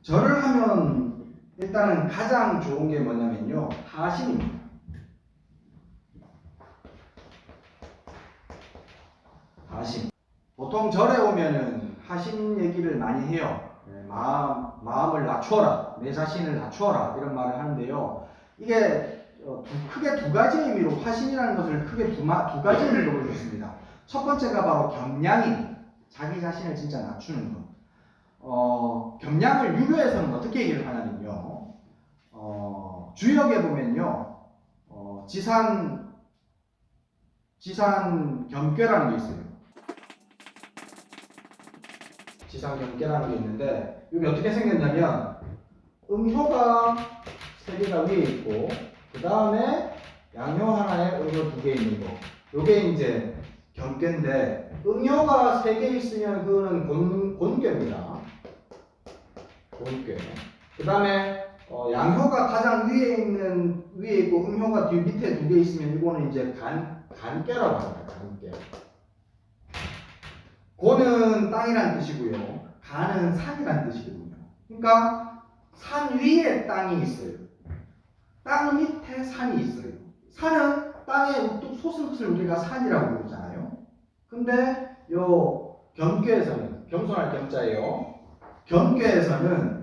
절을 하면 일단은 가장 좋은 게 뭐냐면요, 하심입니다. 하심. 보통 절에 오면은 하심 얘기를 많이 해요. 마음을 낮추어라, 내 자신을 낮추어라, 이런 말을 하는데요. 이게 크게 두 가지 의미로, 하심이라는 것을 크게 두 가지 의미로 볼 수 있습니다. 첫 번째가 바로 겸양입니다. 자기 자신을 진짜 낮추는 것. 겸양을 유교에서는 어떻게 얘기를 하냐면요, 주역에 보면요, 지상겸괴라는 게 있어요. 지상겸괴라는 게 있는데, 이게 어떻게 생겼냐면, 음효가 3개가 위에 있고, 그 다음에 양효 하나에 음효 2개 있는 거. 요게 이제 겸괴인데, 음효가 3개 있으면 그거는 곤괴입니다. 곤괴. 그 다음에 양효가 가장 위에 있고 음효가 밑에 2개 있으면 이거는 이제 간괴라고 합니다. 간괴. 고는 땅이란 뜻이고요. 간은 산이란 뜻이거든요. 그러니까 산 위에 땅이 있어요. 땅 밑에 산이 있어요. 산은 땅에 우뚝 솟은 것을 우리가 산이라고 부르잖아요. 근데 요 겸괴에서는, 겸손할 겸자예요. 겸괴에서는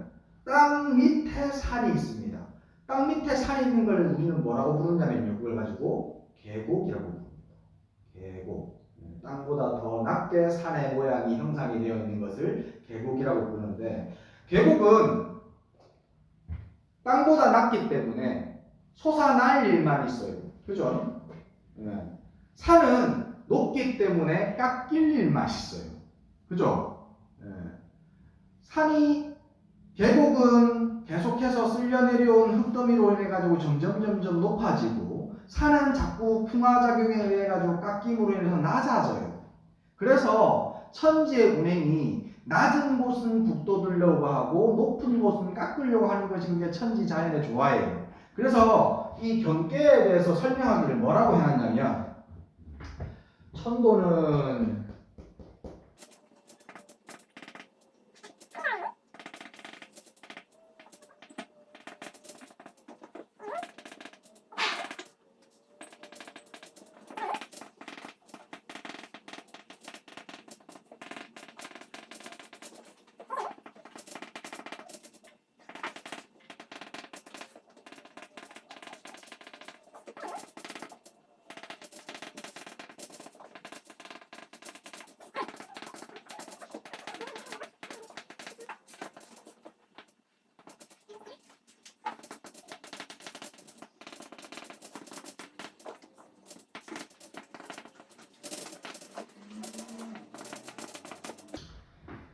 땅 밑에 산이 있습니다. 땅 밑에 산이 있는 걸 우리는 뭐라고 부르냐면요, 그걸 가지고 계곡이라고 부릅니다. 계곡. 땅보다 더 낮게 산의 모양이 형상이 되어 있는 것을 계곡이라고 부르는데, 계곡은 땅보다 낮기 때문에 솟아날 일만 있어요. 그죠? 산은 높기 때문에 깎일 일만 있어요. 그죠? 계곡은 계속해서 쓸려 내려온 흙더미로 인해 가지고 점점 높아지고, 산은 자꾸 풍화작용에 의해 가지고 깎임으로 인해서 낮아져요. 그래서 천지의 운행이 낮은 곳은 북돋으려고 하고 높은 곳은 깎으려고 하는 것이 이게 천지 자연의 조화예요. 그래서 이 경계에 대해서 설명하기를 뭐라고 해놨냐면, 천도는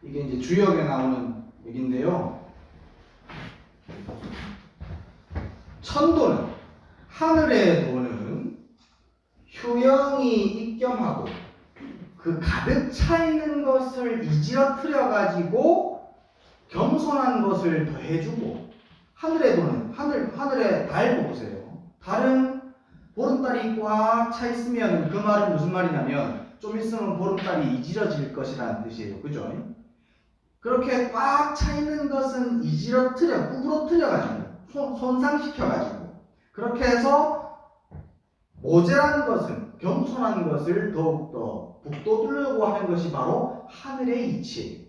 이게 이제 주역에 나오는 얘기인데요. 천도는, 하늘의 도는 효영이 입겸하고 그 가득 차 있는 것을 이지어트려 가지고 겸손한 것을 더해주고, 하늘의 도는, 하늘의 달 보세요. 달은 보름달이 꽉 차 있으면 그 말은 무슨 말이냐면, 좀 있으면 보름달이 이지러질 것이라는 뜻이에요. 그죠? 그렇게 꽉 차 있는 것은 구부러뜨려가지고, 손상시켜가지고, 그렇게 해서 모자란 것은, 겸손한 것을 더욱더 북돋으려고 하는 것이 바로 하늘의 이치예요.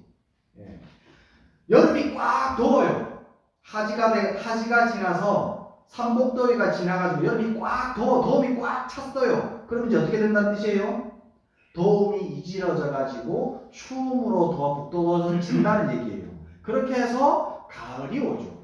여름이 꽉 더워요. 하지가 지나서 삼복더위가 지나가지고 여름이 꽉 더움이 꽉 찼어요. 그럼 이제 어떻게 된다는 뜻이에요? 더움이 이지러져가지고 추움으로 더 북돋워진다는 얘기예요. 그렇게 해서 가을이 오죠.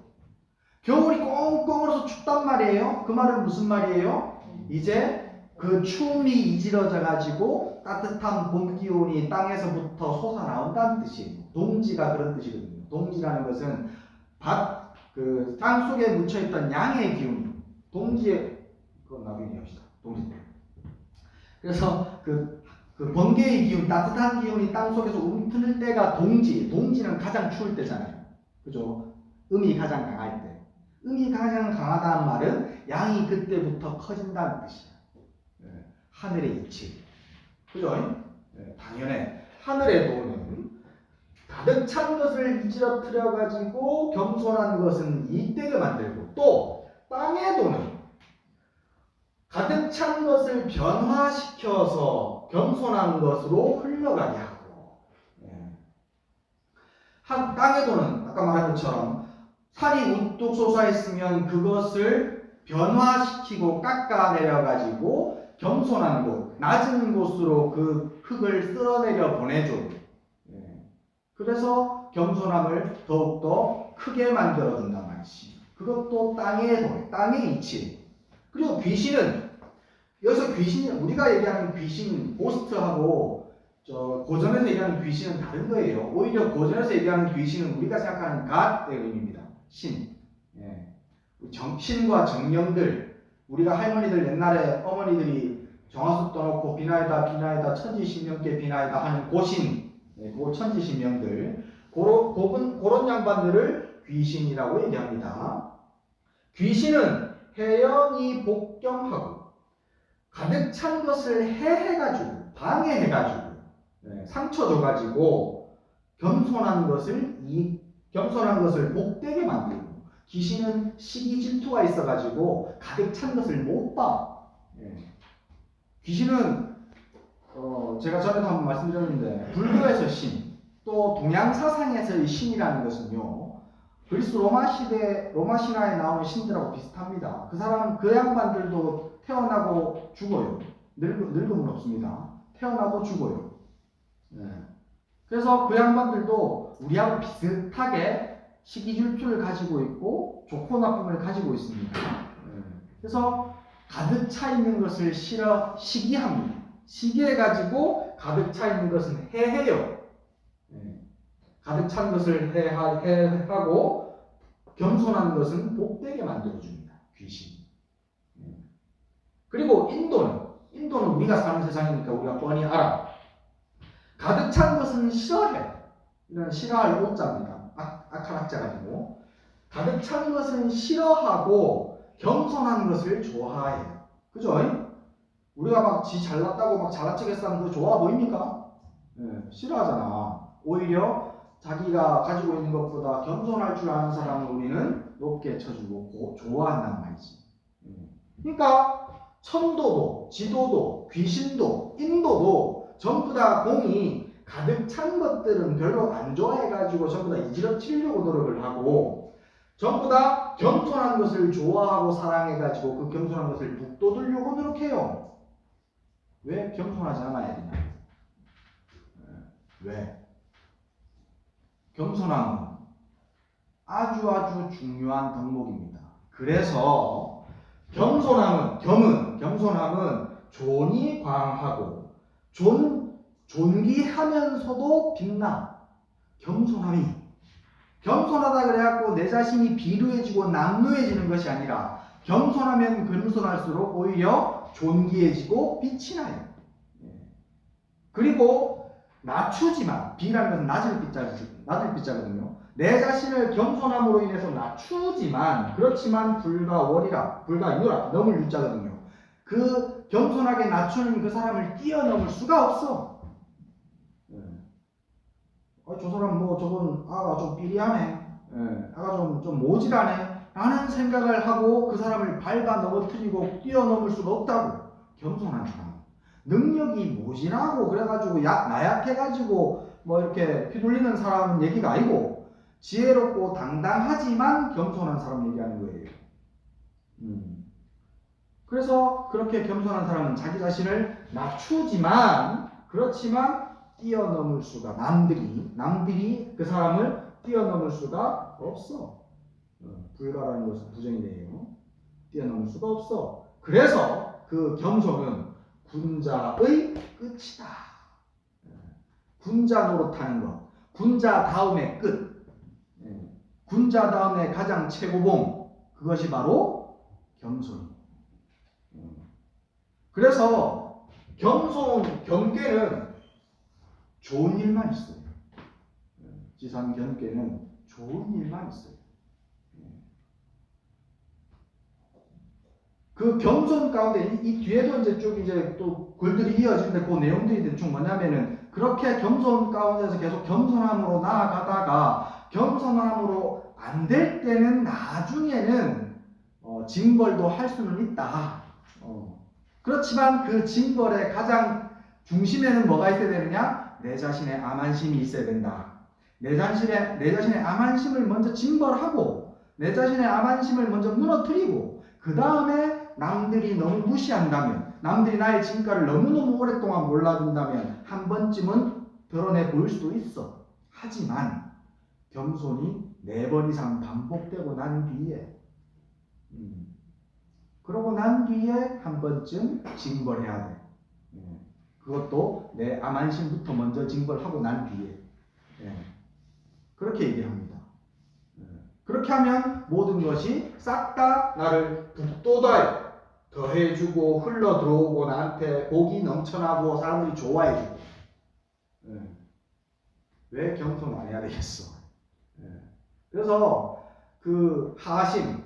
겨울이 꽁꽁 얼어서 춥단 말이에요. 그 말은 무슨 말이에요? 이제 그 추움이 이지러져가지고 따뜻한 봄 기운이 땅에서부터 솟아나온다는 뜻이에요. 동지가 그런 뜻이거든요. 동지라는 것은 땅 속에 묻혀있던 양의 기운, 그건 나중에 얘기합시다. 동지. 그래서 그 번개의 기운, 따뜻한 기운이 땅 속에서 움트는 때가 동지는 가장 추울 때잖아요. 그죠? 음이 가장 강할 때. 음이 가장 강하다는 말은 양이 그때부터 커진다는 뜻이야. 하늘의 이치. 그죠? 당연해. 하늘의 도는 가득 찬 것을 이지러뜨려 가지고 겸손한 것은 이익되게 만들고, 또 땅에도는 가득 찬 것을 변화시켜서 겸손한 것으로 흘러가게 하고, 땅에도는 아까 말한 것처럼 산이 우뚝 솟아있으면 그것을 변화시키고 깎아내려 가지고 겸손한 곳, 낮은 곳으로 그 흙을 쓸어내려 보내줘. 그래서 겸손함을 더욱더 크게 만들어준단 말이지. 그것도 땅의 이치. 그리고 귀신은, 여기서 귀신이, 우리가 얘기하는 귀신, 고스트하고 고전에서 얘기하는 귀신은 다른 거예요. 오히려 고전에서 얘기하는 귀신은 우리가 생각하는 God의 의미입니다. 신. 신과 정령들, 우리가 할머니들 옛날에 어머니들이 정화수 떠놓고 비나이다 천지신명께 비나이다 하는 고신, 그 천지신명들, 그런 양반들을 귀신이라고 얘기합니다. 귀신은 해영이 복경하고 가득 찬 것을 해가지고 방해해가지고 상처 줘가지고 겸손한 것을 복되게 만들고, 귀신은 시기 질투가 있어가지고 가득 찬 것을 못 봐. 귀신은 제가 전에도 한번 말씀드렸는데, 불교에서 신, 또 동양 사상에서의 신이라는 것은요, 그리스 로마 신화에 나오는 신들하고 비슷합니다. 그 양반들도 태어나고 죽어요. 늙음은 없습니다. 태어나고 죽어요. 그래서 그 양반들도 우리하고 비슷하게 시기질투를 가지고 있고 좋고 나쁨을 가지고 있습니다. 그래서 가득 차 있는 것을 시기합니다. 시기해가지고 가득 차 있는 것은 해해요. 가득 찬 것을 해하고 겸손한 것은 복되게 만들어줍니다. 귀신. 그리고 인도는 우리가 사는 세상이니까 우리가 뻔히 알아. 가득 찬 것은 싫어해. 이런 싫어할 오자입니다. 악한 악자 가지고. 가득 찬 것은 싫어하고 겸손한 것을 좋아해요. 그죠? 우리가 막 지 잘났다고 막 잘나치겠어 하는 거 좋아 보입니까? 싫어하잖아. 오히려 자기가 가지고 있는 것보다 겸손할 줄 아는 사람을 우리는 높게 쳐주고 좋아한단 말이지. 그러니까 천도도, 지도도, 귀신도, 인도도 전부 다 공이 가득 찬 것들은 별로 안 좋아해가지고 전부 다 이지럽치려고 노력을 하고, 전부 다 겸손한 것을 좋아하고 사랑해가지고 그 겸손한 것을 북돋으려고 노력해요. 왜 겸손하지 않아야 되냐? 왜? 겸손함은 아주 중요한 덕목입니다. 그래서 겸손함은 존이 광하고 존귀하면서도 빛나. 겸손하다 그래갖고 내 자신이 비루해지고 남루해지는 것이 아니라, 겸손하면 겸손할수록 오히려 존귀해지고 빛이 나요. 그리고 낮추지만, 비라는 것은 낮을 빗자거든요. 내 자신을 겸손함으로 인해서 낮추지만, 그렇지만 불가유라, 넘을 유자거든요. 그 겸손하게 낮추는 그 사람을 뛰어넘을 수가 없어. 저 사람 저건 아가 좀 삐리하네. 아가 좀 모질하네. 라는 생각을 하고 그 사람을 밟아 넘어뜨리고 뛰어넘을 수가 없다고. 겸손한 사람. 능력이 모질하고 그래가지고 나약해가지고 이렇게 휘둘리는 사람 얘기가 아니고, 지혜롭고 당당하지만 겸손한 사람 얘기하는 거예요. 그래서 그렇게 겸손한 사람은 자기 자신을 낮추지만, 그렇지만 뛰어넘을 수가, 남들이 그 사람을 뛰어넘을 수가 없어. 불가라는 것은 부정이래요. 뛰어넘을 수가 없어. 그래서 그 겸손은 군자의 끝이다. 군자 노릇하는 것, 군자 다음의 끝, 군자 다음에 가장 최고봉, 그것이 바로 겸손. 그래서 경계는 좋은 일만 있어요. 지상 경계는 좋은 일만 있어요. 그 겸손 가운데 이 뒤에도 쭉 또 글들이 이어지는데, 그 내용들이 대충 뭐냐면은 그렇게 겸손 가운데서 계속 겸손함으로 나아가다가 겸손함으로 안 될 때는 나중에는 징벌도 할 수는 있다. 그렇지만 그 징벌의 가장 중심에는 뭐가 있어야 되느냐? 내 자신의 암안심이 있어야 된다. 내 자신의 암안심을 먼저 징벌하고 내 자신의 암안심을 먼저 무너뜨리고 그 다음에 남들이 너무 무시한다면 남들이 나의 진가를 너무너무 오랫동안 몰라준다면 한 번쯤은 드러내 보일 수도 있어. 하지만 겸손이 4번 이상 반복되고 난 뒤에 그러고 난 뒤에 한 번쯤 징벌해야 돼. 그것도 내 암안심부터 먼저 징벌하고 난 뒤에. 그렇게 얘기합니다. 그렇게 하면 모든 것이 싹 다 나를 북돋아요. 더해주고 흘러 들어오고 나한테 복이 넘쳐나고 사람들이 좋아해주고. 왜 겸손 안 해야 되겠어? 그래서 그 하심,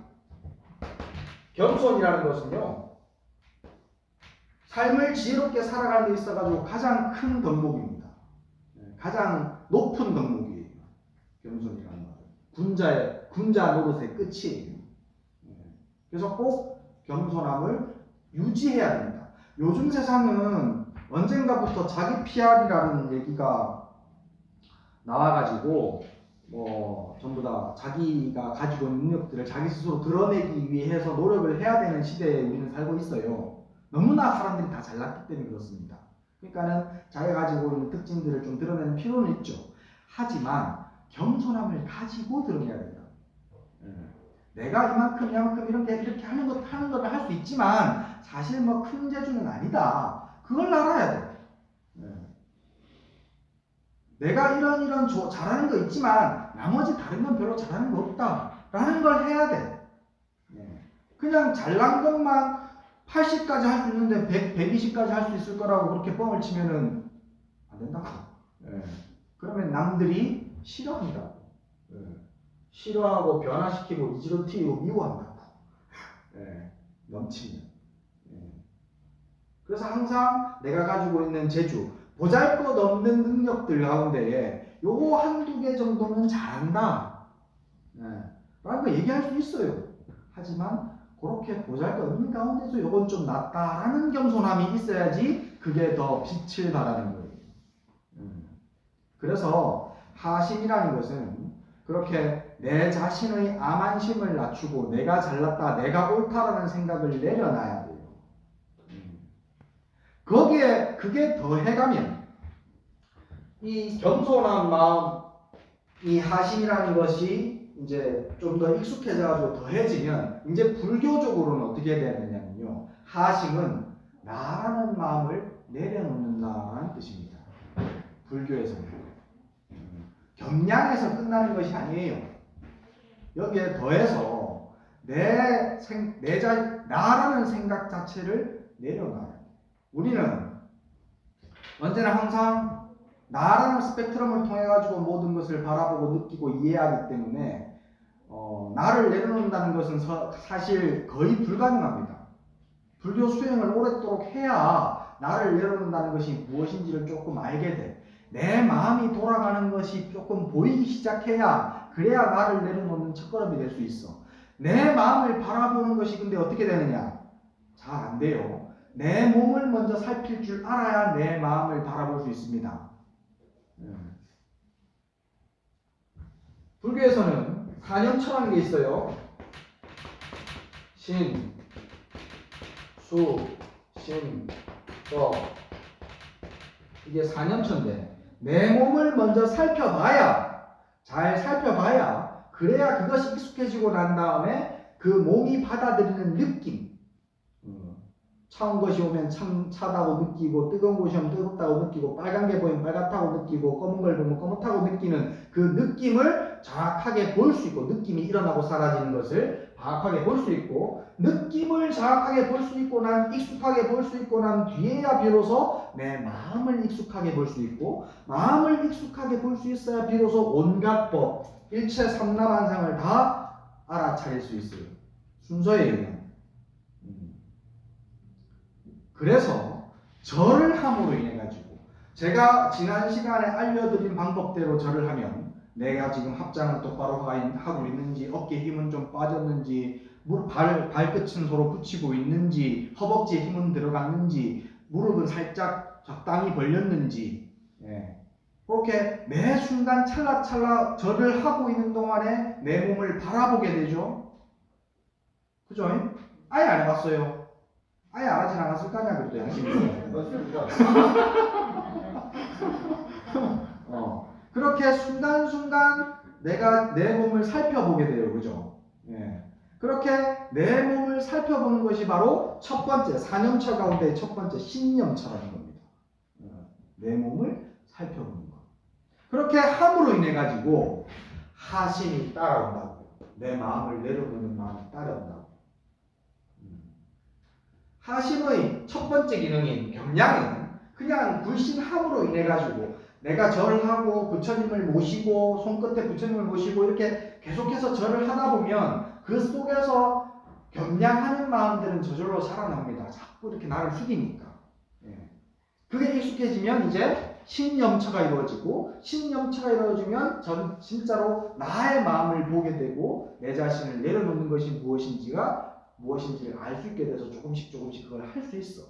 겸손이라는 것은요, 삶을 지혜롭게 살아가는 데 있어가지고 가장 큰 덕목입니다. 가장 높은 덕목이에요. 겸손이라는 것은 군자 노릇의 끝이에요. 그래서 꼭 겸손함을 유지해야 됩니다. 요즘 세상은 언젠가부터 자기 PR이라는 얘기가 나와가지고 전부 다 자기가 가지고 있는 능력들을 자기 스스로 드러내기 위해서 노력을 해야 되는 시대에 우리는 살고 있어요. 너무나 사람들이 다 잘났기 때문에 그렇습니다. 그러니까는 자기가 가지고 있는 특징들을 좀 드러내는 필요는 있죠. 하지만 겸손함을 가지고 드러내야 된다. 내가 이만큼 이렇게 하는 걸 할 수 있지만 사실 뭐 큰 재주는 아니다. 그걸 알아야 돼. 내가 이런 잘하는 거 있지만 나머지 다른 건 별로 잘하는 거 없다 라는 걸 해야 돼. 그냥 잘난 것만 80까지 할 수 있는데 120까지 할 수 있을 거라고 그렇게 뻥을 치면은 안 된다고. 그러면 남들이 싫어한다고. 싫어하고 변화시키고 이지로 튀고 미워한다고. 넘치면. 그래서 항상 내가 가지고 있는 재주, 보잘것없는 능력들 가운데에 요거 한두 개 정도는 잘한다 라는 거 얘기할 수 있어요. 하지만 그렇게 보잘것없는 가운데서 요건 좀 낫다라는 겸손함이 있어야지 그게 더 빛을 발하는 거예요. 그래서 하심이라는 것은 그렇게 내 자신의 암안심을 낮추고 내가 잘났다, 내가 옳다라는 생각을 내려놔야 돼요. 거기에 그게 더해가면 이 겸손한 마음, 이 하심이라는 것이 이제 좀 더 익숙해져가지고 더해지면 이제 불교적으로는 어떻게 되느냐면요, 하심은 나라는 마음을 내려놓는다는 뜻입니다. 불교에서는 겸양에서 끝나는 것이 아니에요. 여기에 더해서 나라는 생각 자체를 내려놔요. 우리는 언제나 항상 나라는 스펙트럼을 통해 가지고 모든 것을 바라보고 느끼고 이해하기 때문에 나를 내려놓는다는 것은 사실 거의 불가능합니다. 불교 수행을 오랫도록 해야 나를 내려놓는다는 것이 무엇인지를 조금 알게 돼. 내 마음이 돌아가는 것이 조금 보이기 시작해야 그래야 나를 내려놓는 첫걸음이 될 수 있어. 내 마음을 바라보는 것이 근데 어떻게 되느냐? 잘 안 돼요. 내 몸을 먼저 살필 줄 알아야 내 마음을 바라볼 수 있습니다. 불교에서는 4년처라는 게 있어요. 신, 수, 신, 법. 이게 4년처인데 내 몸을 먼저 잘 살펴봐야 그래야 그것이 익숙해지고 난 다음에 그 몸이 받아들이는 느낌, 차운 것이 오면 차다고 느끼고 뜨거운 것이 오면 뜨겁다고 느끼고 빨간 게 보이면 빨갛다고 느끼고 검은 걸 보면 검다고 느끼는 그 느낌을 정확하게 볼 수 있고, 느낌이 일어나고 사라지는 것을 정확하게 볼 수 있고, 느낌을 정확하게 볼 수 있고 익숙하게 볼 수 있고 난 뒤에야 비로소 내 마음을 익숙하게 볼 수 있고, 마음을 익숙하게 볼 수 있어야 비로소 온갖 법, 일체 삼라만상을 다 알아차릴 수 있어요. 순서예요. 그래서 절을 함으로 인해 가지고 제가 지난 시간에 알려드린 방법대로 절을 하면 내가 지금 합장을 똑바로 하고 있는지, 어깨 힘은 좀 빠졌는지, 발끝은 서로 붙이고 있는지, 허벅지에 힘은 들어갔는지, 무릎은 살짝 적당히 벌렸는지, 그렇게 매 순간 찰나찰나 절을 하고 있는 동안에 내 몸을 바라보게 되죠. 그죠? 아예 안 해봤어요. 아예 안 하진 않았을 거 아니야, 그래도 양심이. 그렇게 순간순간 내가 내 몸을 살펴보게 돼요. 그죠? 그렇게 내 몸을 살펴보는 것이 바로 첫 번째, 4년차 가운데 첫 번째 신념차라는 겁니다. 내 몸을 살펴보는 것. 그렇게 함으로 인해 가지고 하심이 따라온다고. 내 마음을 내려놓는 마음이 따라온다고. 하심의 첫 번째 기능인 겸양은 그냥 불신함으로 인해 가지고 내가 절을 하고 부처님을 모시고 손끝에 부처님을 모시고 이렇게 계속해서 절을 하다 보면 그 속에서 겸양하는 마음들은 저절로 살아납니다. 자꾸 이렇게 나를 숙이니까. 그게 익숙해지면 이제 신념처가 이루어지고, 신념처가 이루어지면 전 진짜로 나의 마음을 보게 되고 내 자신을 내려놓는 것이 무엇인지를 알 수 있게 돼서 조금씩 그걸 할 수 있어.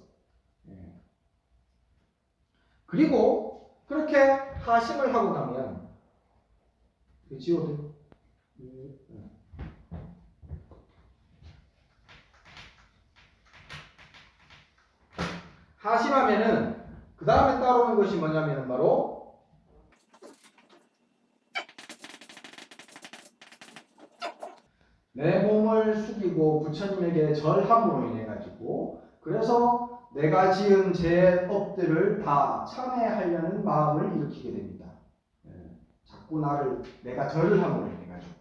그리고 그렇게 하심을 하고 나면 지워도 하심하면은 그 다음에 따라오는 것이 뭐냐면 바로 내 몸을 숙이고 부처님에게 절함으로 인해 가지고, 그래서 내가 지은 죄업들을 다 참회하려는 마음을 일으키게 됩니다. 자꾸 내가 절을 함으로 인해 가지고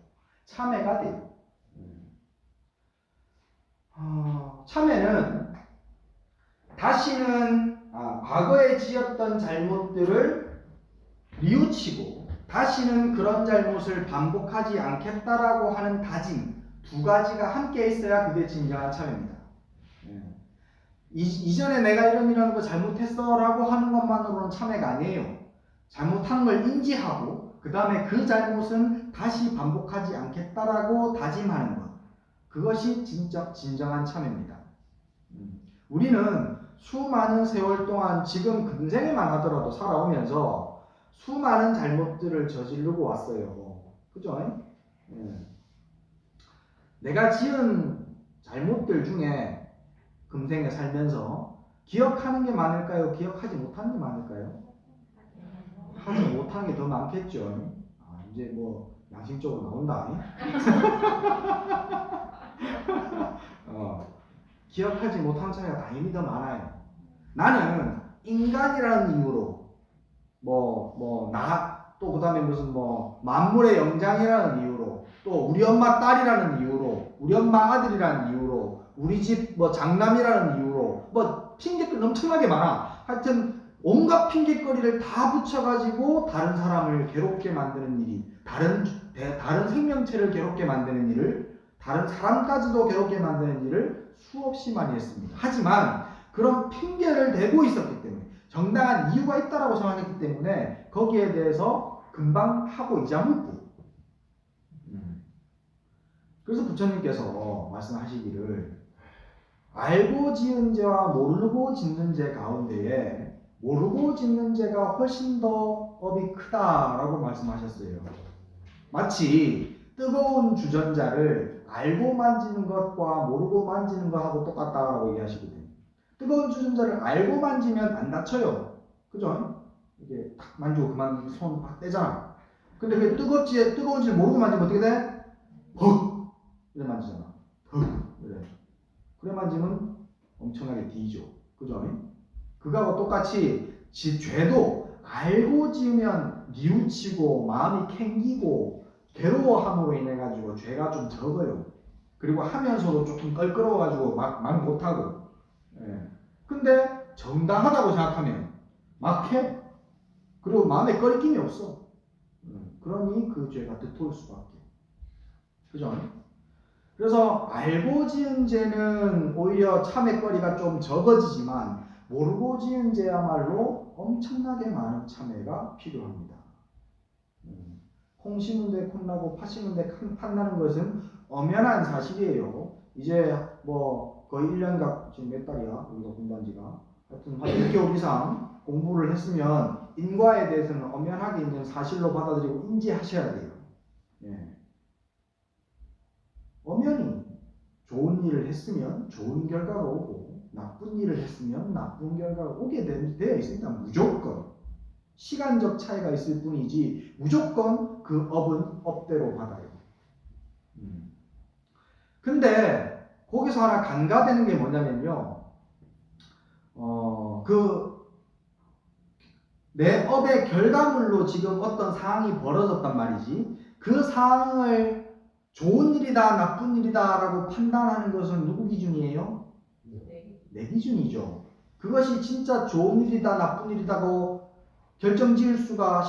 참회가 돼요. 참회는 다시는 과거에 지었던 잘못들을 뉘우치고 다시는 그런 잘못을 반복하지 않겠다라고 하는 다짐, 두 가지가 함께 있어야 그게 진정한 참회입니다. 이전에 내가 이런 거 잘못했어 라고 하는 것만으로는 참회가 아니에요. 잘못한 걸 인지하고 그 다음에 그 잘못은 다시 반복하지 않겠다라고 다짐하는 것, 그것이 진정한 참회입니다. 우리는 수많은 세월 동안 지금 근생에만 하더라도 살아오면서 수많은 잘못들을 저지르고 왔어요. 그죠? 내가 지은 잘못들 중에 금생에 살면서 기억하는 게 많을까요? 기억하지 못하는 게 많을까요? 하지 못한 게 더 많겠죠. 이제 뭐 양심적으로 나온다. 기억하지 못한 차이가 당연히 더 많아요. 나는 인간이라는 이유로 또 그 다음에 무슨 만물의 영장이라는 이유로, 또 우리 엄마 딸이라는 이유로, 우리 엄마 아들이라는 이유로, 우리 집 장남이라는 이유로 핑계거리 엄청나게 많아. 하여튼 온갖 핑계거리를 다 붙여가지고 다른 사람을 괴롭게 만드는 일이, 다른 생명체를 괴롭게 만드는 일을, 다른 사람까지도 괴롭게 만드는 일을 수없이 많이 했습니다. 하지만 그런 핑계를 대고 있었기 때문에, 정당한 이유가 있다라고 생각했기 때문에 거기에 대해서 금방 하고 잊어먹고. 그래서 부처님께서 말씀하시기를 알고 지은 죄와 모르고 짓는 죄 가운데에 모르고 짓는 죄가 훨씬 더 업이 크다라고 말씀하셨어요. 마치 뜨거운 주전자를 알고 만지는 것과 모르고 만지는 것하고 똑같다라고 얘기하시거든요. 뜨거운 주전자를 알고 만지면 안 다쳐요. 그죠? 이게 탁 만지고 그만 손 팍 떼잖아. 근데 그 뜨거운지를 모르고 만지면 어떻게 돼? 헉! 이래 만지잖아. 헉! 그래 만지면 엄청나게 뒤져. 그죠? 그거하고 똑같이 죄도 알고 지으면 뉘우치고 마음이 캥기고 괴로워함으로 인해 가지고 죄가 좀 적어요. 그리고 하면서도 조금 껄끄러워가지고 막 못하고. 근데 정당하다고 생각하면 막 해. 그리고 마음에 꺼리낌이 없어. 그러니 그 죄가 득토할 수밖에. 그죠? 그래서 알고 지은 죄는 오히려 참회거리가 좀 적어지지만 모르고 지은 죄야말로 엄청나게 많은 참회가 필요합니다. 콩 심은데 콩나고 팥 심은데 팥나는 것은 엄연한 사실이에요. 이제 뭐 거의 1년간 지금 몇 달이야 우리가 공부한 지가 하여튼 한 6개월 이상 공부를 했으면 인과에 대해서는 엄연하게 있는 사실로 받아들이고 인지하셔야 돼요. 예. 엄연히 좋은 일을 했으면 좋은 결과가 오고 나쁜 일을 했으면 나쁜 결과가 오게 되어 있습니다. 무조건. 시간적 차이가 있을 뿐이지 무조건 그 업은 업대로 받아요. 근데 거기서 하나 간과되는 게 뭐냐면요. 내 업의 결과물로 지금 어떤 상황이 벌어졌단 말이지. 그 상황을 좋은 일이다, 나쁜 일이다 라고 판단하는 것은 누구 기준이에요? 내 기준이죠. 그것이 진짜 좋은 일이다, 나쁜 일이다고 결정 지을 수가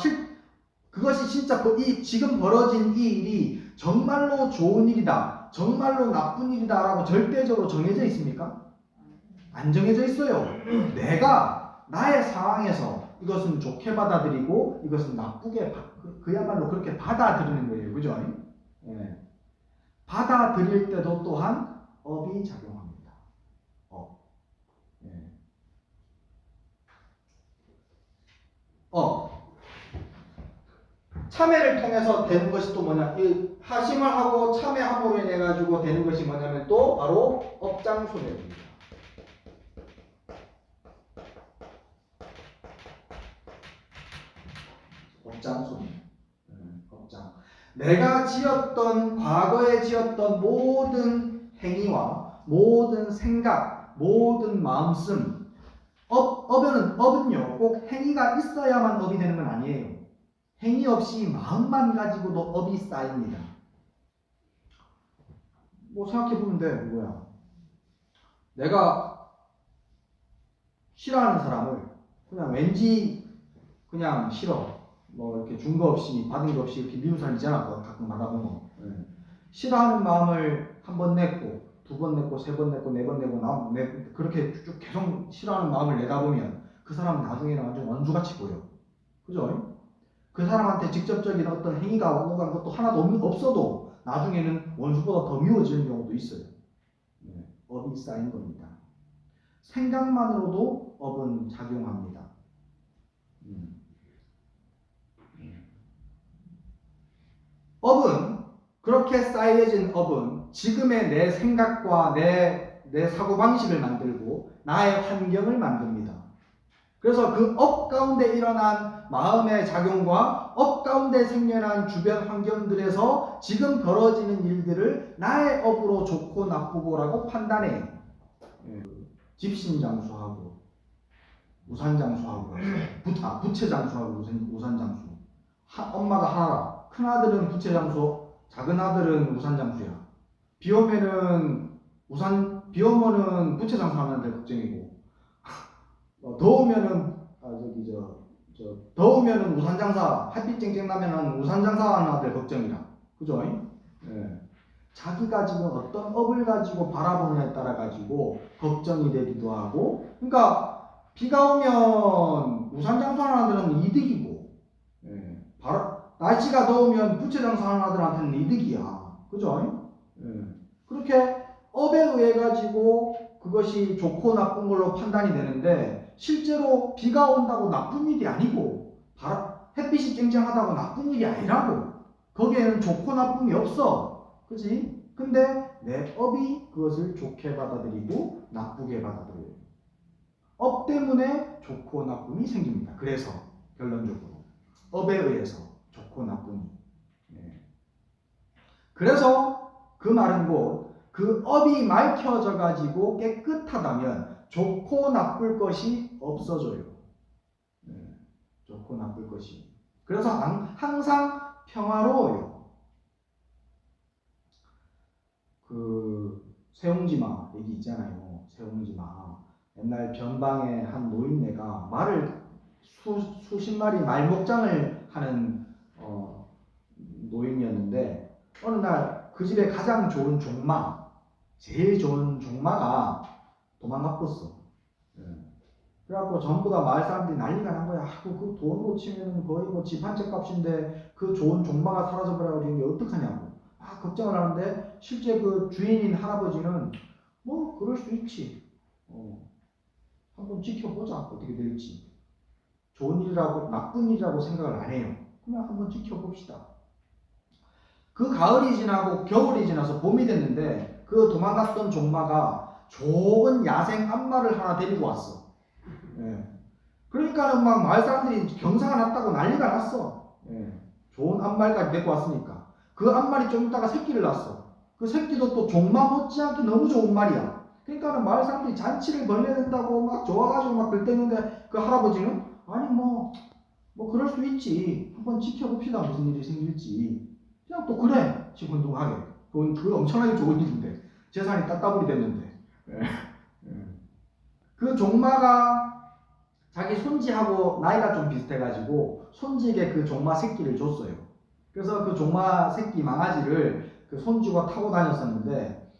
그것이 진짜 지금 벌어진 이 일이 정말로 좋은 일이다, 정말로 나쁜 일이다 라고 절대적으로 정해져 있습니까? 안 정해져 있어요. 내가 나의 상황에서 이것은 좋게 받아들이고 이것은 나쁘게 그야말로 그렇게 받아들이는 거예요. 그죠? 예. 받아들일 때도 또한 업이 작용합니다. 예. 참회를 통해서 되는 것이 또 뭐냐? 이 하심을 하고 참회함으로 인해 가지고 되는 것이 뭐냐면 또 바로 업장손해입니다. 업장손해. 업장. 내가 과거에 지었던 모든 행위와 모든 생각, 모든 마음씀, 업은요 꼭 행위가 있어야만 업이 되는 건 아니에요. 행위 없이 마음만 가지고도 업이 쌓입니다. 뭐 생각해보면 돼. 뭐야? 내가 싫어하는 사람을 그냥 왠지 그냥 싫어. 뭐 이렇게 준 거 없이 받은 거 없이 이렇게 미운 사람 있잖아. 가끔 나가보면. 싫어하는 마음을 한 번 냈고, 두 번 냈고, 세 번 냈고, 네 번 내고, 그렇게 쭉 계속 싫어하는 마음을 내다 보면 그 사람은 나중에는 완전 원수같이 보여. 그죠? 그 사람한테 직접적인 어떤 행위가 오간 것도 하나도 없어도 나중에는 원수보다 더 미워지는 경우도 있어요. 업이 쌓인 겁니다. 생각만으로도 업은 작용합니다. 업은 그렇게 쌓여진 업은 지금의 내 생각과 내 사고방식을 만들고 나의 환경을 만듭니다. 그래서 그 업 가운데 일어난 마음의 작용과 업 가운데 생겨난 주변 환경들에서 지금 벌어지는 일들을 나의 업으로 좋고 나쁘고라고 판단해. 집신장수하고 우산장수하고 부채장수하고 우산장수. 엄마가 하나라. 큰아들은 부채장수, 작은아들은 우산장수야. 비 오면은 부채장수 하면 될 걱정이고 더우면은 우산장사, 햇빛 쨍쨍 나면은 우산장사 하는 아들 걱정이라. 그죠? 예. 자기가 지금 어떤 업을 가지고 바라보느냐에 따라 가지고 걱정이 되기도 하고, 그러니까 비가 오면 우산장사 하는 아들은 이득이고, 날씨가 더우면 부채장사 하는 아들한테는 이득이야. 그죠? 그렇게 업에 의해 가지고 그것이 좋고 나쁜 걸로 판단이 되는데 실제로 비가 온다고 나쁜 일이 아니고 햇빛이 쨍쨍하다고 나쁜 일이 아니라고. 거기에는 좋고 나쁨이 없어. 그치? 근데 내 업이 그것을 좋게 받아들이고 나쁘게 받아들여요. 업 때문에 좋고 나쁨이 생깁니다. 그래서 결론적으로 업에 의해서 좋고 나쁨이. 그래서 그 말은 곧 그 업이 맑혀져 가지고 깨끗하다면 좋고 나쁠 것이 없어져요. 좋고 나쁠 것이. 그래서 항상 평화로워요. 그 세옹지마 얘기 있잖아요. 세옹지마. 옛날 변방의 한 노인네가 말을 수십 마리 말목장을 하는 노인이었는데 어느 날 그 집에 가장 좋은 종마, 제일 좋은 종마가 도망갔었어. 그래갖고 전부 다 마을 사람들이 난리가 난 거야. 그 돈으로 치면 거의 뭐 집 한 채 값인데 그 좋은 종마가 사라져버려가지고 이게 어떡하냐고 걱정을 하는데, 실제 그 주인인 할아버지는 뭐 그럴 수 있지. 한번 지켜보자 어떻게 될지. 좋은 일이라고 나쁜 일이라고 생각을 안 해요. 그냥 한번 지켜봅시다. 그 가을이 지나고 겨울이 지나서 봄이 됐는데 그 도망갔던 종마가 좋은 야생 암마를 하나 데리고 왔어. 그러니까는 막 마을 사람들이 경사가 났다고 난리가 났어. 좋은 암말까지 데리고 왔으니까. 그 암말이 좀 있다가 새끼를 낳았어. 그 새끼도 또 종마 못지않게 너무 좋은 말이야. 그러니까는 마을 사람들이 잔치를 벌려야 된다고 막 좋아가지고 막 그랬는데, 그 할아버지는 아니 뭐 그럴 수 있지. 한번 지켜봅시다. 무슨 일이 생길지. 그냥 또 그래. 시큰둥하게. 그건 엄청나게 좋은 일인데. 재산이 따따블이 됐는데. 그 종마가 자기 손지하고 나이가 좀 비슷해가지고 손지에게 그 종마 새끼를 줬어요. 그래서 그 종마 새끼 망아지를 그 손주가 타고 다녔었는데,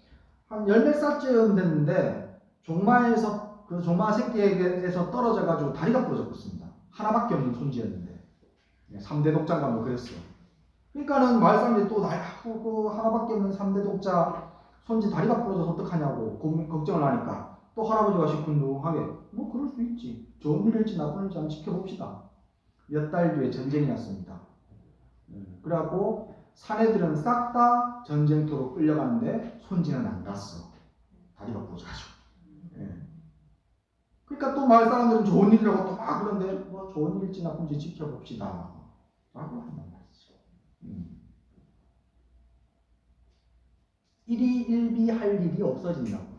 한 10몇 살쯤 됐는데 종마에서 그 종마 새끼에게서 떨어져가지고 다리가 부러졌습니다. 하나밖에 없는 손지였는데 3대 독자가 뭐 그랬어. 그러니까는 마을 사람들이 또 그 하나밖에 없는 3대 독자 손지 다리가 부러져서 어떡하냐고 걱정을 하니까 또 할아버지가 시큰둥하게 뭐 그럴 수 있지. 좋은 일일지 나쁜 일일지 한번 지켜봅시다. 몇 달 뒤에 전쟁이 났습니다. 그래갖고 사내들은 싹 다 전쟁터로 끌려가는데 손지는 안 갔어. 다리가 부러져가지고. 그러니까 또 마을 사람들은 좋은 일이라고 또 막 그런데 뭐 좋은 일일지 나쁜지 지켜봅시다 라고 한단 말이죠. 일희일비할 일이 없어진다고.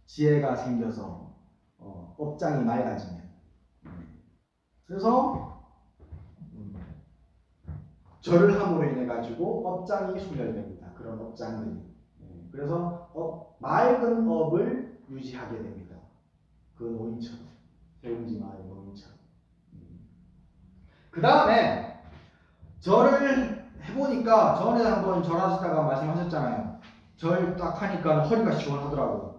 지혜가 생겨서 업장이 맑아지면. 그래서 절을 함으로 인해 가지고 업장이 소멸됩니다. 그런 업장들이. 그래서 맑은 업을 유지하게 됩니다. 그 노인처럼, 세운지 마을 노인처럼. 그 다음에 절을 해보니까, 전에 한번 절하시다가 말씀하셨잖아요. 절 딱 하니까 허리가 시원하더라고.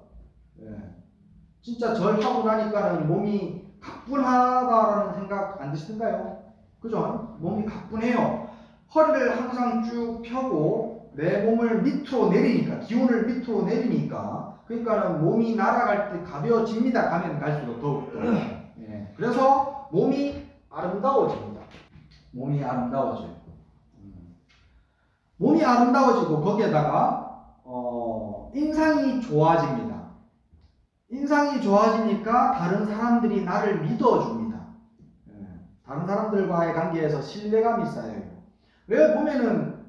진짜 절하고 나니까는 몸이 가뿐하다라는 생각 안 드시던가요? 그죠? 몸이 가뿐해요. 허리를 항상 쭉 펴고 내 몸을 밑으로 내리니까, 기운을 밑으로 내리니까, 그러니까는 몸이 날아갈 때 가벼워집니다. 가면 갈수록 더욱더. 그래서 몸이 아름다워집니다. 몸이 아름다워져요. 몸이 아름다워지고 거기에다가 인상이 좋아집니다. 인상이 좋아지니까 다른 사람들이 나를 믿어줍니다. 다른 사람들과의 관계에서 신뢰감이 쌓여요. 왜 보면은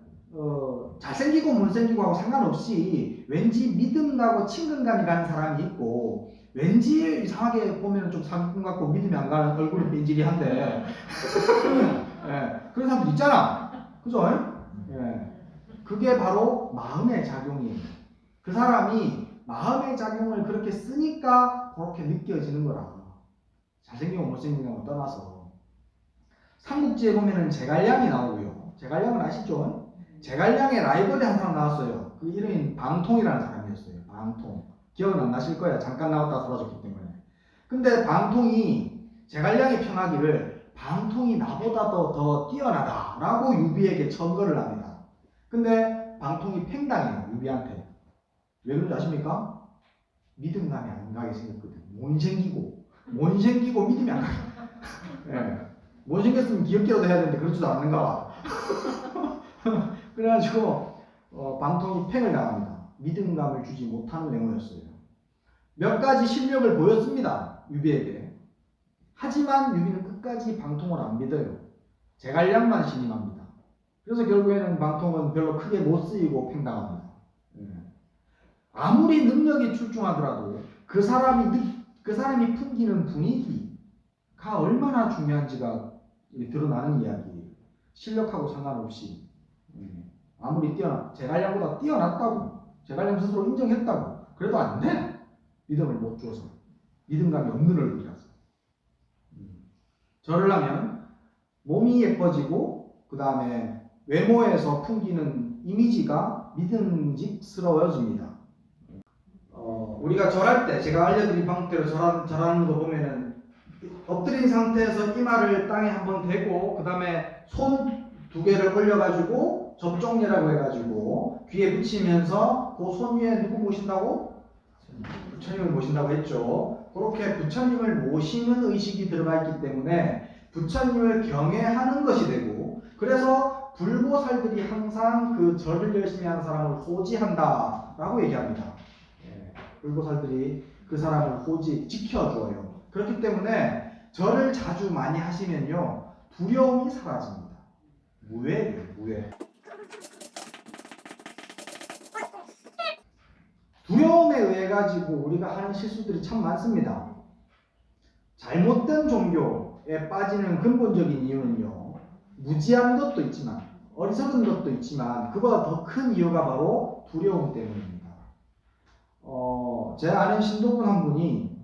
잘생기고 못생기고 하고 상관없이 왠지 믿음 가고 친근감이 가는 사람이 있고, 왠지 이상하게 보면은 좀 사기꾼 같고 믿음이 안 가는 얼굴은 뺀질이한데 그런 사람들 있잖아. 그죠? 그게 바로 마음의 작용이에요. 그 사람이 마음의 작용을 그렇게 쓰니까 그렇게 느껴지는 거라. 잘생기고 못생기는 거 떠나서. 삼국지에 보면은 제갈량이 나오고요. 제갈량은 아시죠? 제갈량의 라이벌이 한 사람 나왔어요. 그 이름이 방통이라는 사람이었어요. 방통. 기억은 안 나실 거야. 잠깐 나왔다가 사라졌기 때문에. 근데 방통이 제갈량이 평하기를 방통이 나보다 더 뛰어나다 라고 유비에게 천거를 합니다. 근데 방통이 팽당해요. 유비한테. 왜 그런지 아십니까? 믿음감이 안 가게 생겼거든. 못생기고 믿음이 안 가게. 못생겼으면 귀엽게라도 해야 되는데 그렇지도 않는가 봐. 그래가지고 방통이 팽을 당합니다. 믿음감을 주지 못하는 외모였어요. 몇 가지 실력을 보였습니다. 유비에게. 하지만 유비는 끝까지 방통을 안 믿어요. 제갈량만 신임합니다. 그래서 결국에는 방통은 별로 크게 못 쓰이고 팽당합니다. 아무리 능력이 출중하더라도 그 사람이 풍기는 분위기가 얼마나 중요한지가 드러나는 이야기예요. 실력하고 상관없이. 아무리 제갈량보다 뛰어났다고, 제갈량 스스로 인정했다고, 그래도 안 돼. 믿음을 못 줘서. 믿음감이 없는 얼굴이라서. 절을 하면 몸이 예뻐지고, 그 다음에 외모에서 풍기는 이미지가 믿음직스러워집니다. 우리가 절할 때, 제가 알려드린 방법대로 절하는 거 보면은 엎드린 상태에서 이마를 땅에 한번 대고 그 다음에 손 두 개를 올려가지고 접종례라고 해가지고 귀에 붙이면서 그 손 위에 누구 모신다고? 부처님을 모신다고 했죠. 그렇게 부처님을 모시는 의식이 들어가 있기 때문에 부처님을 경외하는 것이 되고, 그래서 불보살들이 항상 그 절을 열심히 하는 사람을 호지한다 라고 얘기합니다. 불보살들이 그 사람을 지켜줘요. 그렇기 때문에 절을 자주 많이 하시면요 두려움이 사라집니다. 무예예요, 무예. 두려움에 의해 가지고 우리가 하는 실수들이 참 많습니다. 잘못된 종교에 빠지는 근본적인 이유는요, 무지한 것도 있지만 어리석은 것도 있지만 그보다 더 큰 이유가 바로 두려움 때문입니다. 제 아는 신도분 한 분이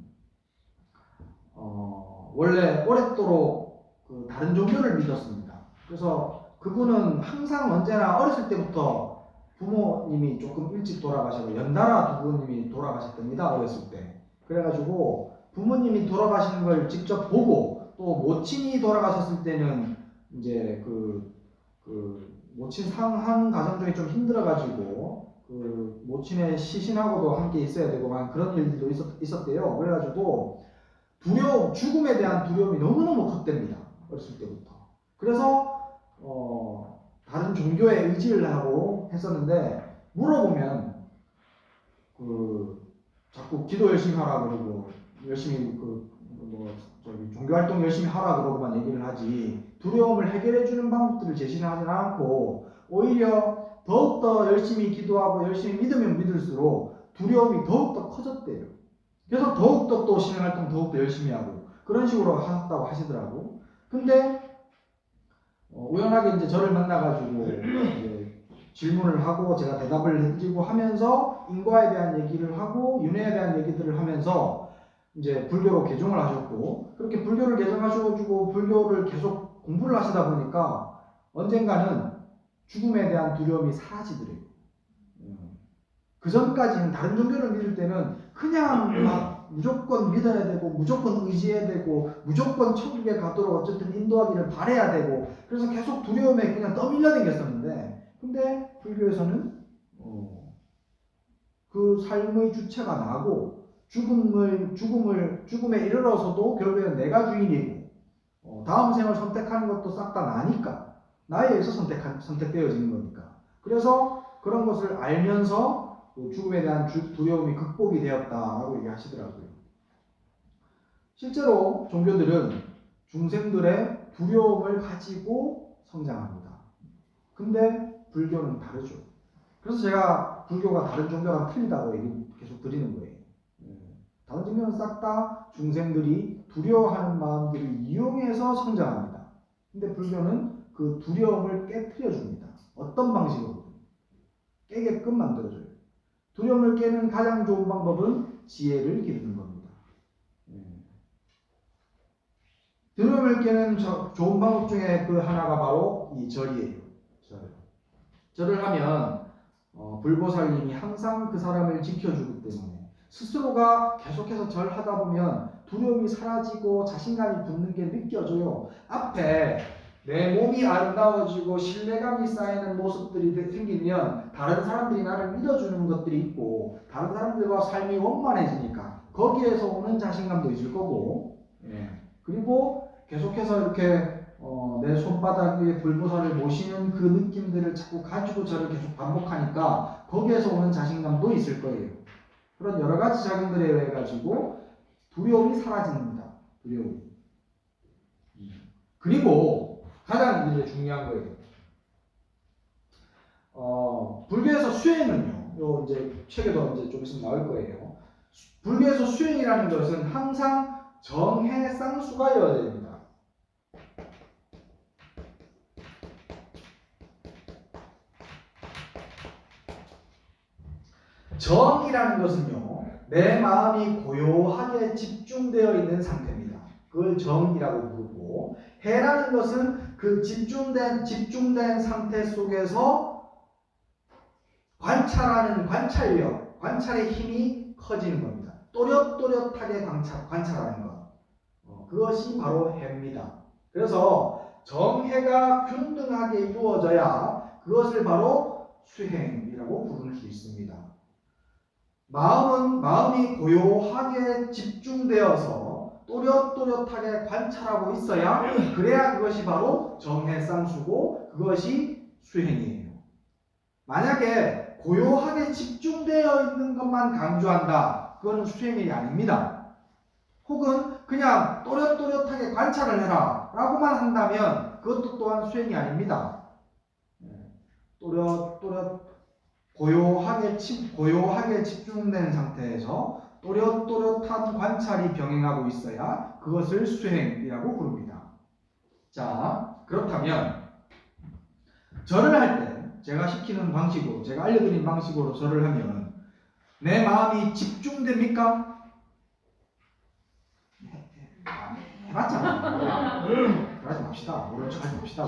원래 오랫도록 다른 종교를 믿었습니다. 그래서 그분은 항상 언제나 어렸을 때부터 부모님이 조금 일찍 돌아가셔서 연달아 부모님이 돌아가셨답니다. 어렸을 때. 그래가지고 부모님이 돌아가시는 걸 직접 보고, 또 모친이 돌아가셨을 때는 이제 그 모친 상한 가정 중에 좀 힘들어가지고 그 모친의 시신하고도 함께 있어야 되고 그런 일들도 있었대요. 그래가지고 죽음에 대한 두려움이 너무너무 컸답니다. 어렸을 때부터. 그래서 다른 종교에 의지를 하고 했었는데, 물어보면 자꾸 기도 열심히 하라 그러고 열심히 종교 활동 열심히 하라 그러고만 얘기를 하지, 두려움을 해결해 주는 방법들을 제시는 하지 않고 오히려 더욱더 열심히 기도하고 열심히 믿으면 믿을수록 두려움이 더욱더 커졌대요. 그래서 더욱더 또 신앙활동 더욱더 열심히 하고 그런 식으로 하셨다고 하시더라고. 근데 우연하게 이제 저를 만나가지고 이제 질문을 하고 제가 대답을 해드리고 하면서 인과에 대한 얘기를 하고 윤회에 대한 얘기들을 하면서 이제 불교로 개종을 하셨고, 그렇게 불교를 개종하셔가지고 불교를 계속 공부를 하시다 보니까 언젠가는 죽음에 대한 두려움이 사라지더래요. 그 전까지는 다른 종교를 믿을 때는 그냥 막 무조건 믿어야 되고 무조건 의지해야 되고 무조건 천국에 가도록 어쨌든 인도하기를 바라야 되고, 그래서 계속 두려움에 그냥 떠밀려 댕겼었는데, 근데 불교에서는 그 삶의 주체가 나고 죽음에 이르러서도 결국에는 내가 주인이고 다음 생을 선택하는 것도 싹 다 나니까, 나에 의해서 선택되어지는 거니까. 그래서 그런 것을 알면서 죽음에 대한 두려움이 극복이 되었다라고 얘기하시더라고요. 실제로 종교들은 중생들의 두려움을 가지고 성장합니다. 근데 불교는 다르죠. 그래서 제가 불교가 다른 종교랑 틀리다고 얘기 계속 드리는 거예요. 다른 종교는 싹 다 중생들이 두려워하는 마음들을 이용해서 성장합니다. 근데 불교는 그 두려움을 깨트려 줍니다. 어떤 방식으로? 깨게끔 만들어줘요. 두려움을 깨는 가장 좋은 방법은 지혜를 기르는 겁니다. 두려움을 깨는 좋은 방법 중에 그 하나가 바로 이 절이에요. 절을 하면 불보살님이 항상 그 사람을 지켜주기 때문에 스스로가 계속해서 절하다 보면 두려움이 사라지고 자신감이 붙는 게 느껴져요. 앞에 내 몸이 아름다워지고 신뢰감이 쌓이는 모습들이 생기면 다른 사람들이 나를 믿어주는 것들이 있고 다른 사람들과 삶이 원만해지니까 거기에서 오는 자신감도 있을 거고, 그리고 계속해서 이렇게 내 손바닥 위에 불보살을 모시는 그 느낌들을 자꾸 가지고 저를 계속 반복하니까 거기에서 오는 자신감도 있을 거예요. 그런 여러 가지 작용들에 의해 가지고 두려움이 사라집니다. 두려움이. 그리고 가장 이제 중요한 거예요. 불교에서 수행은요, 요 이제 책에도 이제 좀 있으면 나올 거예요. 불교에서 수행이라는 것은 항상 정해쌍수가여야 됩니다. 정이라는 것은요, 내 마음이 고요하게 집중되어 있는 상태입니다. 그걸 정이라고 부르고, 해라는 것은 그 집중된 상태 속에서 관찰하는 관찰력, 관찰의 힘이 커지는 겁니다. 또렷또렷하게 관찰하는 것. 그것이 바로 해입니다. 그래서 정해가 균등하게 이루어져야 그것을 바로 수행이라고 부를 수 있습니다. 마음이 고요하게 집중되어서 또렷또렷하게 관찰하고 있어야 그래야 그것이 바로 정해쌍수고 그것이 수행이에요. 만약에 고요하게 집중되어 있는 것만 강조한다. 그거는 수행이 아닙니다. 혹은 그냥 또렷또렷하게 관찰을 해라 라고만 한다면 그것도 또한 수행이 아닙니다. 고요하게 집중된 상태에서 또렷또렷한 관찰이 병행하고 있어야 그것을 수행이라고 부릅니다. 자, 그렇다면 절을 할 때 제가 시키는 방식으로, 제가 알려드린 방식으로 절을 하면 내 마음이 집중됩니까? 해봤잖아. 그러지 맙시다. 모른 척 하지 맙시다.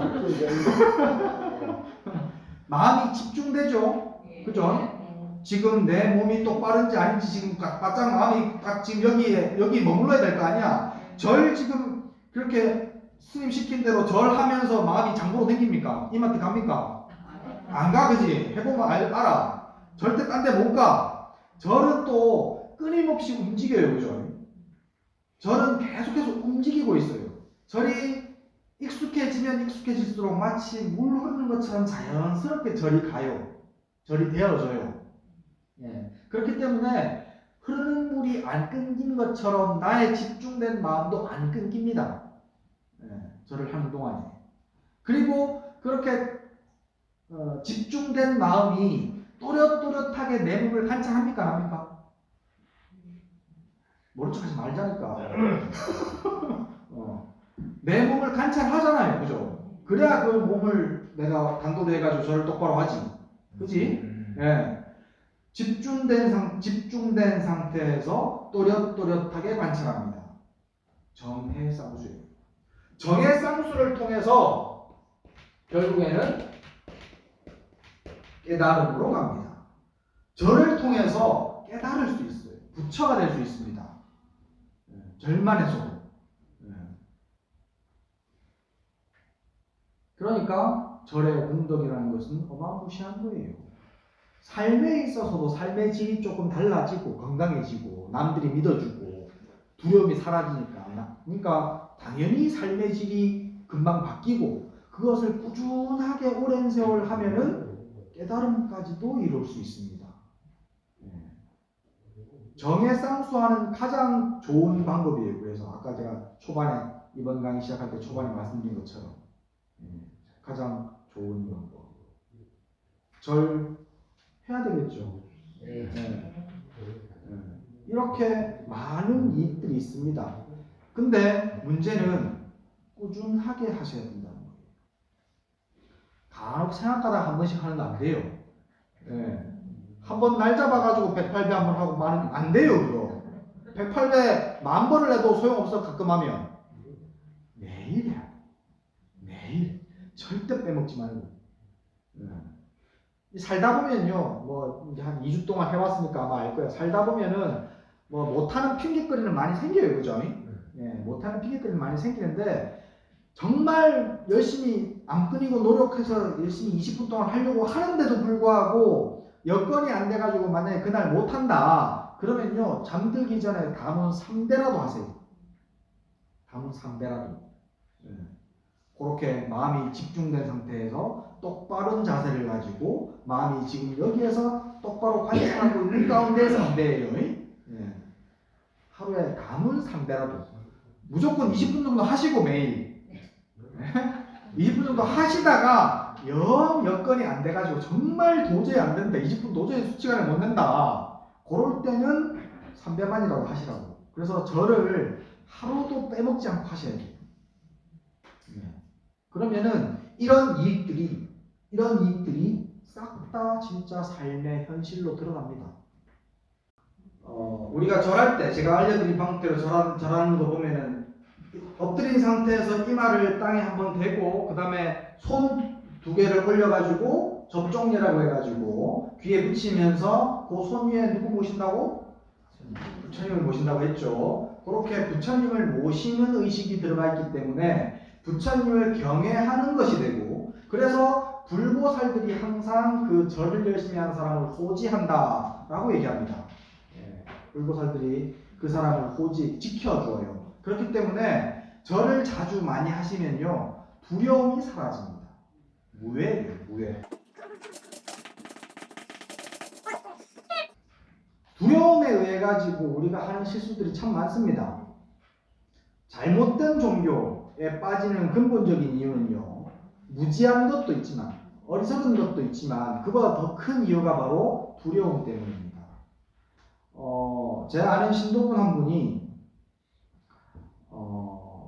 마음이 집중되죠? 그죠? 지금 내 몸이 똑바른지 아닌지 지금 바짝 마음이 딱 지금 여기 머물러야 될 거 아니야? 절 지금 그렇게 스님 시킨 대로 절하면서 마음이 장보러 댕깁니까? 이마트 갑니까? 안 가, 그지? 해보면 알아. 절대 딴 데 못 가. 절은 또 끊임없이 움직여요, 그죠? 절은 계속해서 움직이고 있어요. 절이 익숙해지면 익숙해질수록 마치 물 흐르는 것처럼 자연스럽게 절이 가요. 절이 되어져요. 예. 그렇기 때문에 흐르는 물이 안 끊긴 것처럼 나의 집중된 마음도 안 끊깁니다. 예. 절을 하는 동안에. 그리고 그렇게 집중된 마음이 또렷또렷하게 내 몸을 관찰합니까? 안 합니까? 모른 척하지 말자니까. 내 몸을 관찰하잖아요, 그죠? 그래야 그 몸을 내가 단도로 해가지고 절을 똑바로 하지, 그지? 예. 집중된 상태에서 또렷또렷하게 관찰합니다. 정해쌍수예요. 정해쌍수를 통해서 결국에는 깨달음으로 갑니다. 절을 통해서 깨달을 수 있어요. 부처가 될 수 있습니다. 절만해서도. 그러니까 절의 공덕이라는 것은 어마무시한 거예요. 삶에 있어서도 삶의 질이 조금 달라지고 건강해지고 남들이 믿어주고 두려움이 사라지니까, 그러니까 당연히 삶의 질이 금방 바뀌고 그것을 꾸준하게 오랜 세월 하면은 깨달음까지도 이룰 수 있습니다. 정해쌍수하는 가장 좋은 방법이에요. 그래서 아까 제가 초반에 이번 강의 시작할 때 초반에 말씀드린 것처럼 가장 좋은 방법. 절 해야 되겠죠. 이렇게 많은 이익들이 있습니다. 근데 문제는 꾸준하게 하셔야 된다는 거예요. 간혹 생각하다가 한 번씩 하는 거 안 돼요. 한번 날 잡아가지고 108배 한 번 하고 말은 안 돼요, 그거. 108배 10,000번을 해도 소용없어, 가끔 하면. 매일 해야 돼. 매일. 절대 빼먹지 말고. 살다 보면요, 뭐, 이제 한 2주 동안 해왔으니까 아마 알 거예요. 살다 보면은, 뭐, 못하는 핑계거리는 많이 생겨요, 그죠? 못하는 핑계거리는 많이 생기는데, 정말 열심히 안 끊이고 노력해서 열심히 20분 동안 하려고 하는데도 불구하고, 여건이 안 돼가지고 만약에 그날 못한다 그러면요 잠들기 전에 담은 3배라도 하세요. 담은 3배라도. 그렇게 마음이 집중된 상태에서 똑바른 자세를 가지고 마음이 지금 여기에서 똑바로 관찰하고 있는 가운데 3배예요. 하루에 담은 3배라도 무조건 20분 정도 하시고 매일 20분 정도 하시다가 영 여건이 안 돼가지고 정말 도저히 안 된다. 20분 도저히 수치관을 못 낸다. 그럴 때는 3배만이라도 하시라고. 그래서 절을 하루도 빼먹지 않고 하셔야 돼요. 그러면은 이런 이익들이 싹 다 진짜 삶의 현실로 드러납니다. 우리가 절할 때 제가 알려드린 방법대로 절하는 거 보면은 엎드린 상태에서 이마를 땅에 한번 대고 그 다음에 손 2개를 올려가지고 접종례라고 해가지고 귀에 붙이면서 그 손 위에 누구 모신다고? 부처님을 모신다고 했죠. 그렇게 부처님을 모시는 의식이 들어가 있기 때문에 부처님을 경외하는 것이 되고, 그래서 불보살들이 항상 그 절을 열심히 하는 사람을 호지한다라고 얘기합니다. 불보살들이 그 사람을 지켜주어요. 그렇기 때문에 절을 자주 많이 하시면요, 두려움이 사라집니다. 무예예요, 무예. 두려움에 의해 가지고 우리가 하는 실수들이 참 많습니다. 잘못된 종교에 빠지는 근본적인 이유는요, 무지한 것도 있지만, 어리석은 것도 있지만, 그보다 더 큰 이유가 바로 두려움 때문입니다. 제 아는 신도분 한 분이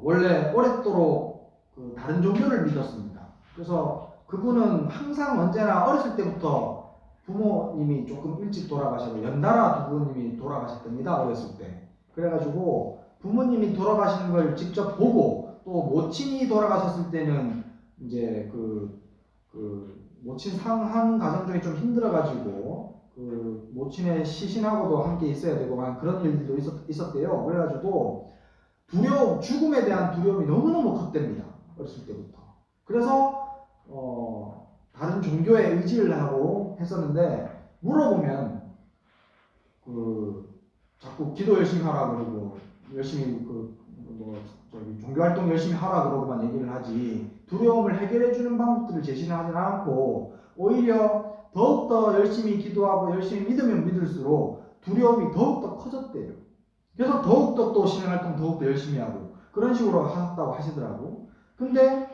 원래 오랫도록 다른 종교를 믿었습니다. 그래서 그분은 항상 언제나 어렸을 때부터 부모님이 조금 일찍 돌아가셔서 연달아 부모님이 돌아가셨답니다. 어렸을 때. 그래가지고 부모님이 돌아가시는 걸 직접 보고, 또 모친이 돌아가셨을 때는 이제 모친 상한 가정 중에 좀 힘들어가지고 모친의 시신하고도 함께 있어야 되고 그런 일들도 있었대요. 그래가지고 죽음에 대한 두려움이 너무너무 컸답니다. 어렸을 때부터. 그래서 다른 종교에 의지를 하고 했었는데, 물어보면 자꾸 기도 열심히 하라 그러고 열심히 종교 활동 열심히 하라 그러고만 얘기를 하지, 두려움을 해결해 주는 방법들을 제시는 하지 않고, 오히려 더욱더 열심히 기도하고 열심히 믿으면 믿을수록 두려움이 더욱더 커졌대요. 그래서 더욱더 또 신앙활동 더욱더 열심히 하고 그런 식으로 하셨다고 하시더라고. 근데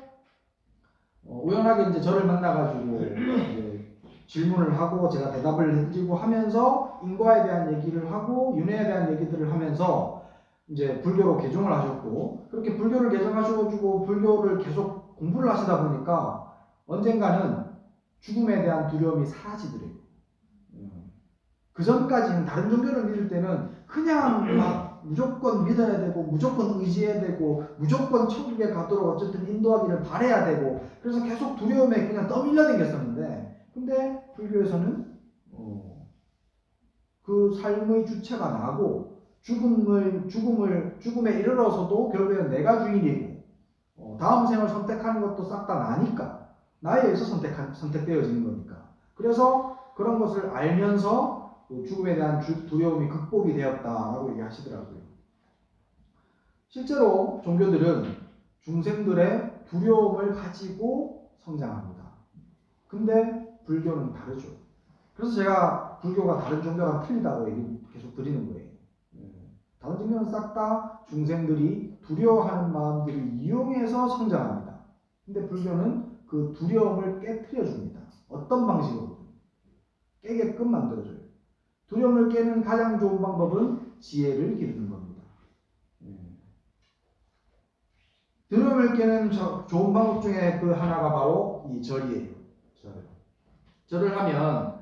우연하게 이제 저를 만나가지고 이제 질문을 하고 제가 대답을 해드리고 하면서 인과에 대한 얘기를 하고 윤회에 대한 얘기들을 하면서 이제 불교로 개종을 하셨고, 그렇게 불교를 개종하셔가지고 불교를 계속 공부를 하시다 보니까 언젠가는 죽음에 대한 두려움이 사라지더래요. 그 전까지는 다른 종교를 믿을 때는 그냥 막 무조건 믿어야 되고 무조건 의지해야 되고 무조건 천국에 가도록 어쨌든 인도하기를 바라야 되고, 그래서 계속 두려움에 그냥 떠밀려 댕겼었는데, 근데 불교에서는 그 삶의 주체가 나고 죽음에 이르러서도 결국에는 내가 주인이고 다음 생을 선택하는 것도 싹 다 나니까, 나에 의해서 선택되어지는 거니까. 그래서 그런 것을 알면서 죽음에 대한 두려움이 극복이 되었다라고 얘기하시더라고요. 실제로 종교들은 중생들의 두려움을 가지고 성장합니다. 근데 불교는 다르죠. 그래서 제가 불교가 다른 종교랑 틀리다고 얘기 계속 드리는 거예요. 다른 종교는 싹 다 중생들이 두려워하는 마음들을 이용해서 성장합니다. 근데 불교는 그 두려움을 깨트려 줍니다. 어떤 방식으로든 깨게끔 만들어줘요. 두려움을 깨는 가장 좋은 방법은 지혜를 기르는 겁니다. 두려움을 깨는 좋은 방법 중에 그 하나가 바로 이 절이에요. 절을 하면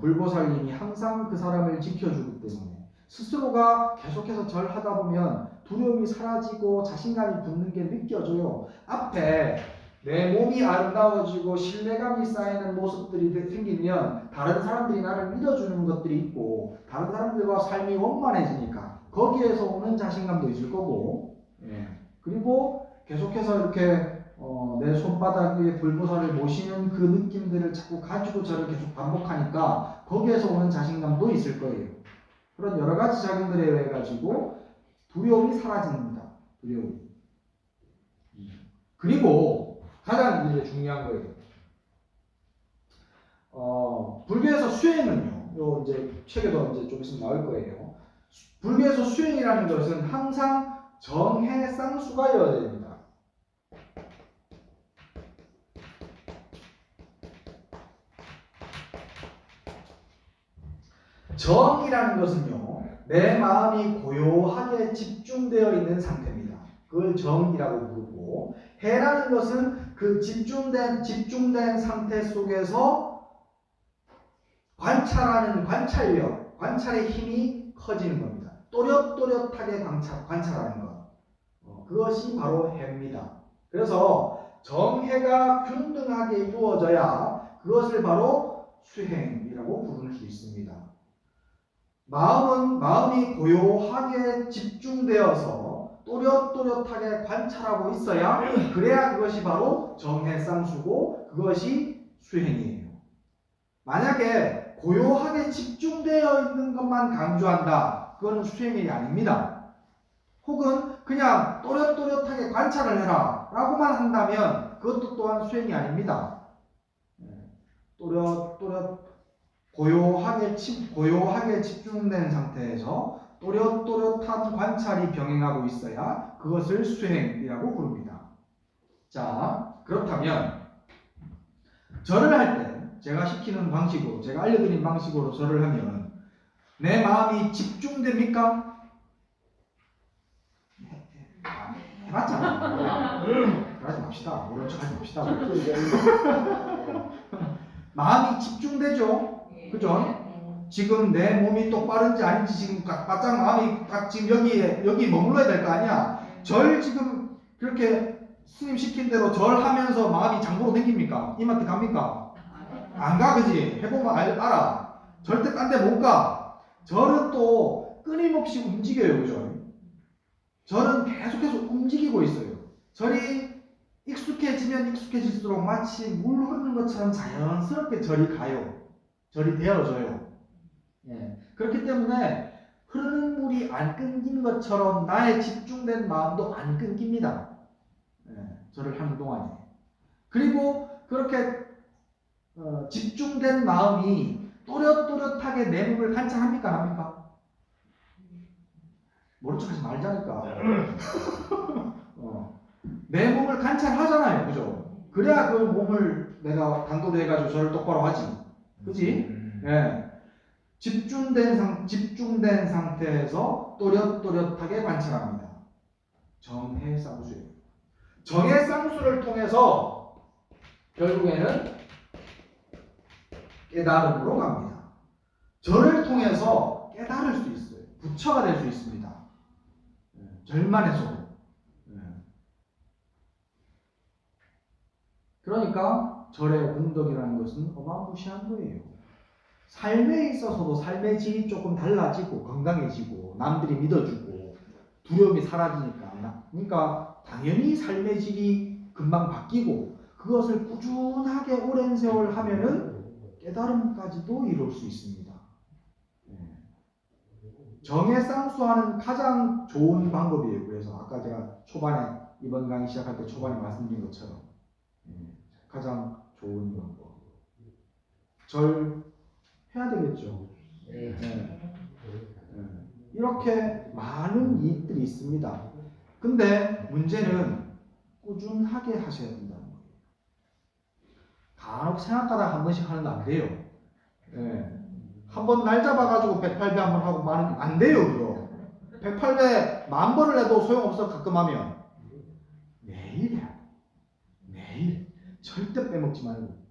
불보살님이 항상 그 사람을 지켜주기 때문에 스스로가 계속해서 절하다 보면 두려움이 사라지고 자신감이 붙는 게 느껴져요. 앞에 내 몸이 아름다워지고 신뢰감이 쌓이는 모습들이 생기면 다른 사람들이 나를 믿어주는 것들이 있고, 다른 사람들과 삶이 원만해지니까 거기에서 오는 자신감도 있을 거고, 그리고 계속해서 이렇게 내 손바닥 위에 불보살을 모시는 그 느낌들을 자꾸 가지고 저를 계속 반복하니까 거기에서 오는 자신감도 있을 거예요. 그런 여러 가지 작용들에 의해 가지고 두려움이 사라집니다. 두려움이. 그리고 가장 이제 중요한 거예요. 불교에서 수행은요, 요 이제 책에도 이제 좀 있으면 나올 거예요. 불교에서 수행이라는 것은 항상 정해 쌍수가 이루어져야 됩니다. 정이라는 것은요, 내 마음이 고요하게 집중되어 있는 상태입니다. 그걸 정이라고 부르고, 해라는 것은 그 집중된 상태 속에서 관찰하는 관찰력, 관찰의 힘이 커지는 겁니다. 또렷또렷하게 관찰하는 것. 그것이 바로 해입니다. 그래서 정해가 균등하게 이루어져야 그것을 바로 수행이라고 부를 수 있습니다. 마음이 고요하게 집중되어서 또렷또렷하게 관찰하고 있어야 그래야 그것이 바로 정해쌍수고 그것이 수행이에요. 만약에 고요하게 집중되어 있는 것만 강조한다. 그거는 수행이 아닙니다. 혹은 그냥 또렷또렷하게 관찰을 해라 라고만 한다면 그것도 또한 수행이 아닙니다. 또렷또렷 고요하게 집중된 상태에서 또렷또렷한 관찰이 병행하고 있어야 그것을 수행이라고 부릅니다. 자, 그렇다면 절을 할 때 제가 시키는 방식으로, 제가 알려드린 방식으로 절을 하면 내 마음이 집중됩니까? 해봤잖아. 그러지 맙시다. 모른 척 하지 맙시다. 마음이 집중되죠? 그죠? 지금 내 몸이 똑바른지 아닌지 지금 바짝 마음이 딱 지금 여기 머물러야 될 거 아니야? 절 지금 그렇게 스님 시킨 대로 절하면서 마음이 장보러 댕깁니까? 이마트 갑니까? 안 가, 그지? 해보면 알아. 절대 딴 데 못 가. 절은 또 끊임없이 움직여요, 그죠? 절은 계속해서 움직이고 있어요. 절이 익숙해지면 익숙해질수록 마치 물 흐르는 것처럼 자연스럽게 절이 가요. 절이 되어져요. 예. 그렇기 때문에 흐르는 물이 안 끊긴 것처럼 나의 집중된 마음도 안 끊깁니다. 예. 절을 하는 동안에. 그리고 그렇게 집중된 마음이 또렷또렷하게 내 몸을 관찰합니까? 안 합니까? 모른 척 하지 말자니까. 내 몸을 관찰하잖아요. 그죠? 그래야 그 몸을 내가 단도로 해가지고 절을 똑바로 하지. 그지? 예. 집중된 상태에서 또렷또렷하게 관찰합니다. 정해쌍수예요. 정해쌍수를 통해서 결국에는 깨달음으로 갑니다. 절을 통해서 깨달을 수 있어요. 부처가 될 수 있습니다. 절만 해서도. 그러니까 절의 공덕이라는 것은 어마무시한 거예요. 삶에 있어서도 삶의 질이 조금 달라지고 건강해지고 남들이 믿어주고 두려움이 사라지니까 그러니까 당연히 삶의 질이 금방 바뀌고 그것을 꾸준하게 오랜 세월 하면은 깨달음까지도 이룰 수 있습니다. 정해쌍수하는 가장 좋은 방법이에요. 그래서 아까 제가 초반에 이번 강의 시작할 때 초반에 말씀드린 것처럼 가장 좋은 방법. 절 해야 되겠죠. 이렇게 많은 이익들이 있습니다. 근데 문제는 꾸준하게 하셔야 된다는 거예요. 간혹 생각하다 한 번씩 하는 거 안 돼요. 한번 날 잡아가지고 108배 한번 하고 마는 안 돼요. 그거 108배 10,000번을 해도 소용없어. 가끔 하면 매일 절대 빼먹지 말고.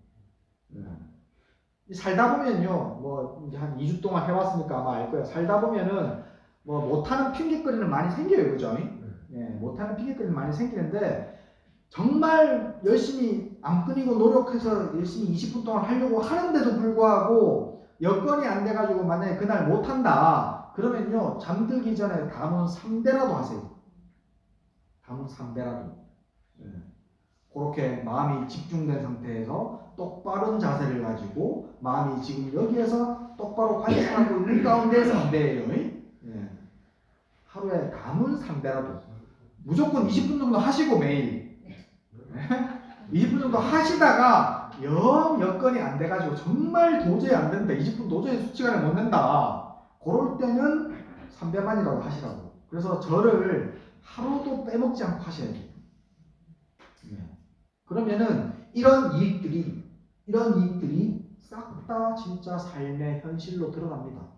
살다 보면요, 뭐 이제 한 2주 동안 해왔으니까 아마 알 거예요. 살다 보면은 뭐 못하는 핑계거리는 많이 생겨요, 그죠? 못하는 핑계거리는 많이 생기는데 정말 열심히 안 끊이고 노력해서 열심히 20분 동안 하려고 하는데도 불구하고 여건이 안 돼가지고 만약에 그날 못한다 그러면요 잠들기 전에 담은 3배라도 하세요. 담은 3배라도. 그렇게 마음이 집중된 상태에서 똑바른 자세를 가지고 마음이 지금 여기에서 똑바로 관찰하고 있는 가운데 3배예요. 하루에 담은 3배라도 무조건 20분 정도 하시고 매일 20분 정도 하시다가 영 여건이 안 돼가지고 정말 도저히 안 된다 20분 도저히 수치관을 못 낸다 그럴 때는 3배만이라도 하시라고. 그래서 절을 하루도 빼먹지 않고 하셔야 돼요. 그러면은 이런 이익들이 싹 다 진짜 삶의 현실로 드러납니다.